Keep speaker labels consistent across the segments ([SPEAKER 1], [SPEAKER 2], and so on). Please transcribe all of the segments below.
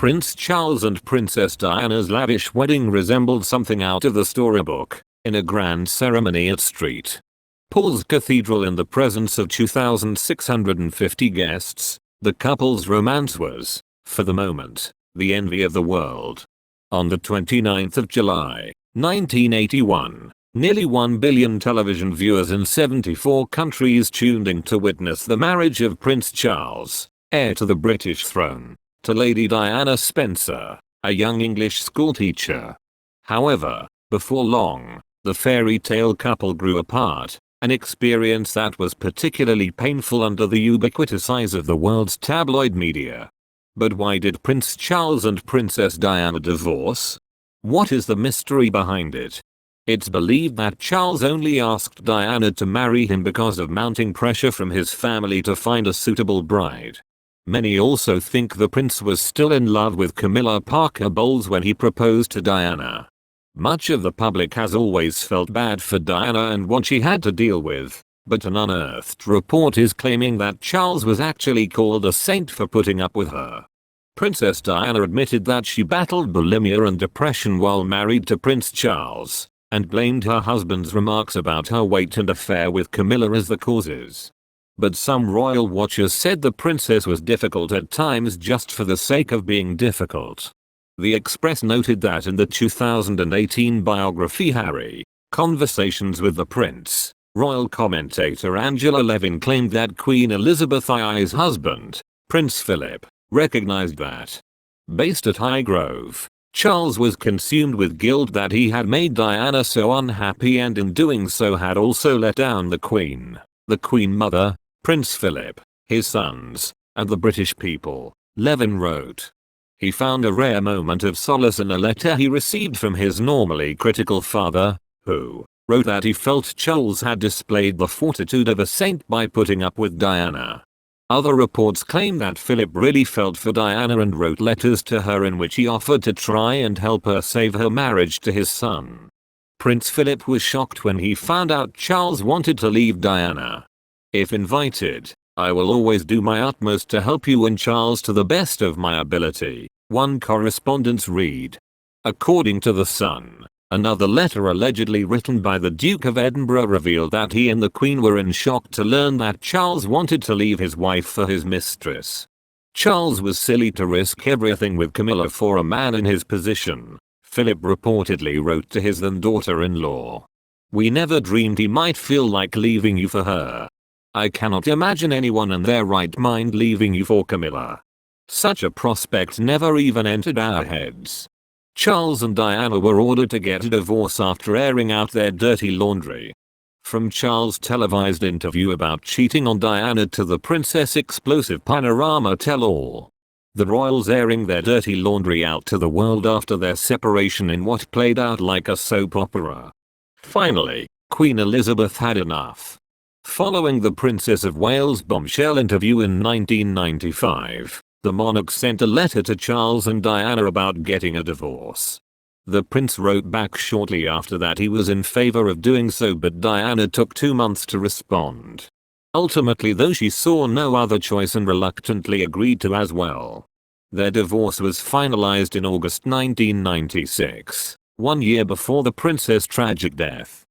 [SPEAKER 1] Prince Charles and Princess Diana's lavish wedding resembled something out of the storybook, in a grand ceremony at St. Paul's Cathedral in the presence of 2,650 guests. The couple's romance was, for the moment, the envy of the world. On the 29th of July, 1981, nearly 1 billion television viewers in 74 countries tuned in to witness the marriage of Prince Charles, heir to the British throne, to Lady Diana Spencer, a young English schoolteacher. However, before long, the fairy tale couple grew apart, an experience that was particularly painful under the ubiquitous eyes of the world's tabloid media. But why did Prince Charles and Princess Diana divorce? What is the mystery behind it? It's believed that Charles only asked Diana to marry him because of mounting pressure from his family to find a suitable bride. Many also think the prince was still in love with Camilla Parker Bowles when he proposed to Diana. Much of the public has always felt bad for Diana and what she had to deal with, but an unearthed report is claiming that Charles was actually called a saint for putting up with her. Princess Diana admitted that she battled bulimia and depression while married to Prince Charles, and blamed her husband's remarks about her weight and affair with Camilla as the causes. But some royal watchers said the princess was difficult at times just for the sake of being difficult. The Express noted that in the 2018 biography Harry, Conversations with the Prince, royal commentator Angela Levin claimed that Queen Elizabeth II's husband, Prince Philip, recognized that, based at Highgrove, Charles was consumed with guilt that he had made Diana so unhappy and in doing so had also let down the Queen Mother, Prince Philip, his sons, and the British people, Levin wrote. He found a rare moment of solace in a letter he received from his normally critical father, who wrote that he felt Charles had displayed the fortitude of a saint by putting up with Diana. Other reports claim that Philip really felt for Diana and wrote letters to her in which he offered to try and help her save her marriage to his son. Prince Philip was shocked when he found out Charles wanted to leave Diana. If invited, I will always do my utmost to help you and Charles to the best of my ability, one correspondence read. According to The Sun, another letter allegedly written by the Duke of Edinburgh revealed that he and the Queen were in shock to learn that Charles wanted to leave his wife for his mistress. Charles was silly to risk everything with Camilla for a man in his position, Philip reportedly wrote to his then daughter-in-law. We never dreamed he might feel like leaving you for her. I cannot imagine anyone in their right mind leaving you for Camilla. Such a prospect never even entered our heads. Charles and Diana were ordered to get a divorce after airing out their dirty laundry. From Charles' televised interview about cheating on Diana to the Princess' explosive panorama tell-all. The royals airing their dirty laundry out to the world after their separation in what played out like a soap opera. Finally, Queen Elizabeth had enough. Following the Princess of Wales' bombshell interview in 1995, the monarch sent a letter to Charles and Diana about getting a divorce. The prince wrote back shortly after that he was in favor of doing so, but Diana took 2 months to respond. Ultimately, though, she saw no other choice and reluctantly agreed to as well. Their divorce was finalized in August 1996, 1 year before the prince's tragic death.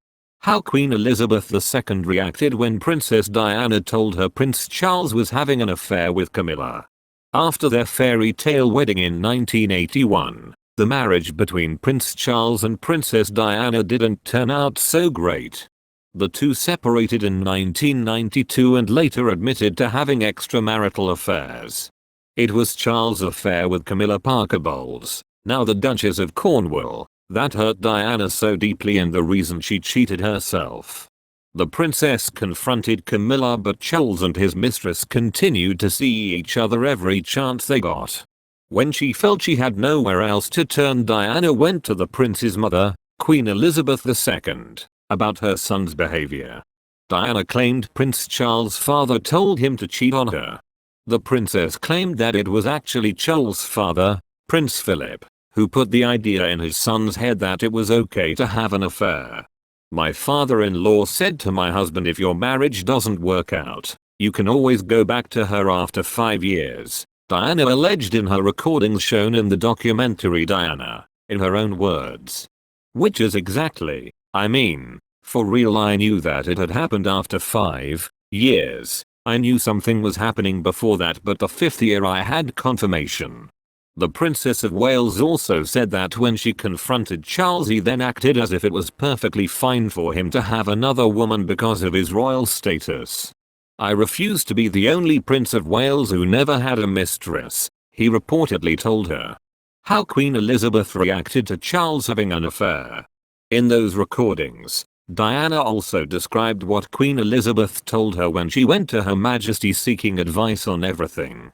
[SPEAKER 1] How Queen Elizabeth II reacted when Princess Diana told her Prince Charles was having an affair with Camilla. After their fairy tale wedding in 1981, the marriage between Prince Charles and Princess Diana didn't turn out so great. The two separated in 1992 and later admitted to having extramarital affairs. It was Charles' affair with Camilla Parker Bowles, now the Duchess of Cornwall, that hurt Diana so deeply and the reason she cheated herself. The princess confronted Camilla, but Charles and his mistress continued to see each other every chance they got. When she felt she had nowhere else to turn, Diana went to the prince's mother, Queen Elizabeth II, about her son's behavior. Diana claimed Prince Charles' father told him to cheat on her. The princess claimed that it was actually Charles' father, Prince Philip, who put the idea in his son's head that it was okay to have an affair. My father-in-law said to my husband, if your marriage doesn't work out, you can always go back to her after 5 years. Diana alleged in her recordings shown in the documentary Diana, in her own words. Which is exactly, I mean, for real. I knew that it had happened after 5 years. I knew something was happening before that, but the 5th year I had confirmation. The Princess of Wales also said that when she confronted Charles, he then acted as if it was perfectly fine for him to have another woman because of his royal status. I refuse to be the only Prince of Wales who never had a mistress, he reportedly told her. How Queen Elizabeth reacted to Charles having an affair. In those recordings, Diana also described what Queen Elizabeth told her when she went to Her Majesty seeking advice on everything.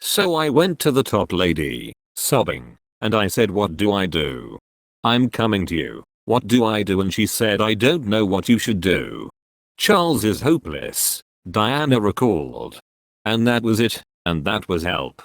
[SPEAKER 1] So I went to the top lady, sobbing, and I said, what do I do? I'm coming to you, what do I do? And she said, I don't know what you should do. Charles is hopeless, Diana recalled. And that was it, and that was help.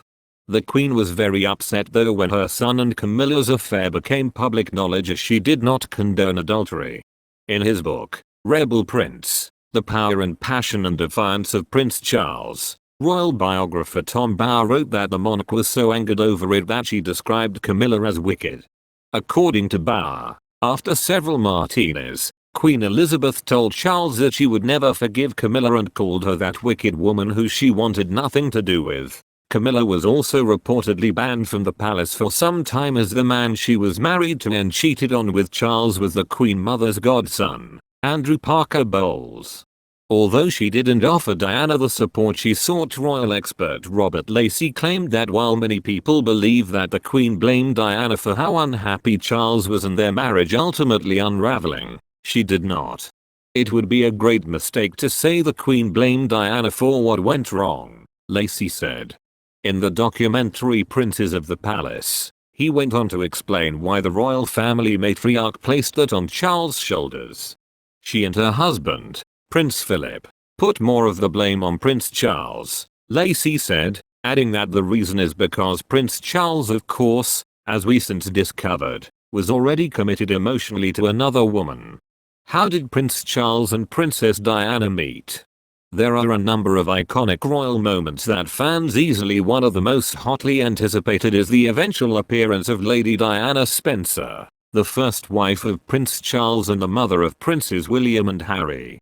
[SPEAKER 1] The Queen was very upset though when her son and Camilla's affair became public knowledge, as she did not condone adultery. In his book, Rebel Prince, The Power and Passion and Defiance of Prince Charles, royal biographer Tom Bower wrote that the monarch was so angered over it that she described Camilla as wicked. According to Bower, after several martinis, Queen Elizabeth told Charles that she would never forgive Camilla and called her that wicked woman who she wanted nothing to do with. Camilla was also reportedly banned from the palace for some time as the man she was married to and cheated on with Charles was the Queen Mother's godson, Andrew Parker Bowles. Although she didn't offer Diana the support she sought, royal expert Robert Lacey claimed that while many people believe that the Queen blamed Diana for how unhappy Charles was and their marriage ultimately unraveling, she did not. It would be a great mistake to say the Queen blamed Diana for what went wrong, Lacey said. In the documentary Princes of the Palace, he went on to explain why the royal family matriarch placed that on Charles' shoulders. She and her husband, Prince Philip, put more of the blame on Prince Charles, Lacey said, adding that the reason is because Prince Charles, of course, as we since discovered, was already committed emotionally to another woman. How did Prince Charles and Princess Diana meet? There are a number of iconic royal moments that fans easily. One of the most hotly anticipated is the eventual appearance of Lady Diana Spencer, the first wife of Prince Charles and the mother of Princes William and Harry.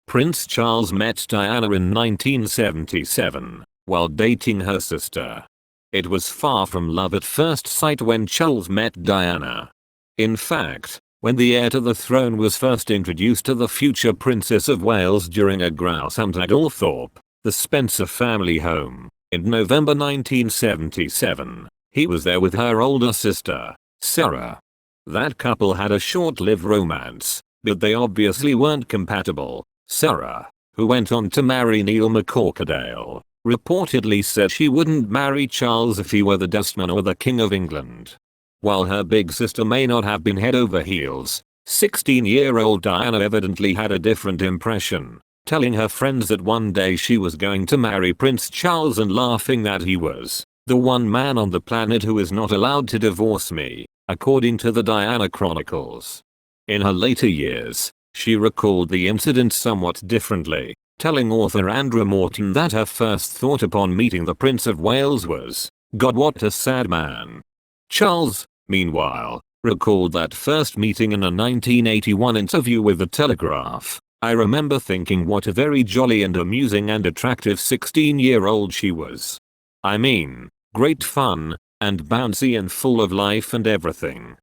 [SPEAKER 1] Prince Charles met Diana in 1977, while dating her sister. It was far from love at first sight when Charles met Diana. In fact, when the heir to the throne was first introduced to the future Princess of Wales during a grouse hunt at Althorpe, the Spencer family home, in November 1977, he was there with her older sister, Sarah. That couple had a short-lived romance, but they obviously weren't compatible. Sarah, who went on to marry Neil McCorquodale, reportedly said she wouldn't marry Charles if he were the dustman or the King of England. While her big sister may not have been head over heels, 16-year-old Diana evidently had a different impression, telling her friends that one day she was going to marry Prince Charles and laughing that he was the one man on the planet who is not allowed to divorce me, according to the Diana Chronicles. In her later years, she recalled the incident somewhat differently, telling author Andrew Morton that her first thought upon meeting the Prince of Wales was, "God, what a sad man." Charles, meanwhile, recalled that first meeting in a 1981 interview with The Telegraph. "I remember thinking what a very jolly and amusing and attractive 16-year-old she was. I mean, great fun, and bouncy and full of life and everything."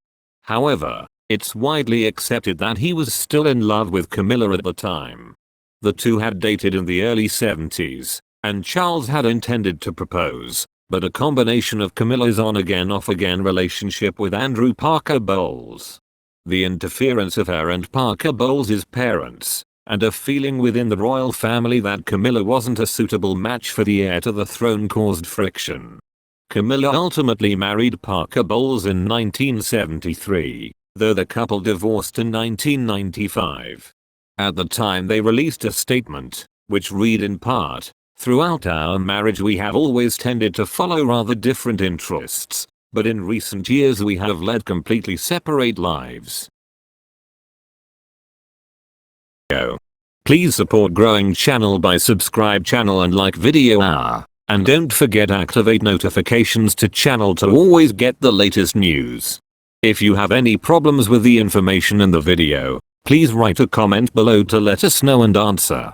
[SPEAKER 1] However, it's widely accepted that he was still in love with Camilla at the time. The two had dated in the early 70s, and Charles had intended to propose, but a combination of Camilla's on-again off-again relationship with Andrew Parker Bowles, the interference of her and Parker Bowles' parents, and a feeling within the royal family that Camilla wasn't a suitable match for the heir to the throne caused friction. Camilla ultimately married Parker Bowles in 1973, though the couple divorced in 1995. At the time they released a statement, which read in part, "Throughout our marriage we have always tended to follow rather different interests, but in recent years we have led completely separate lives." Please support growing channel by subscribe channel and like video. And don't forget activate notifications to channel to always get the latest news. If you have any problems with the information in the video, please write a comment below to let us know and answer.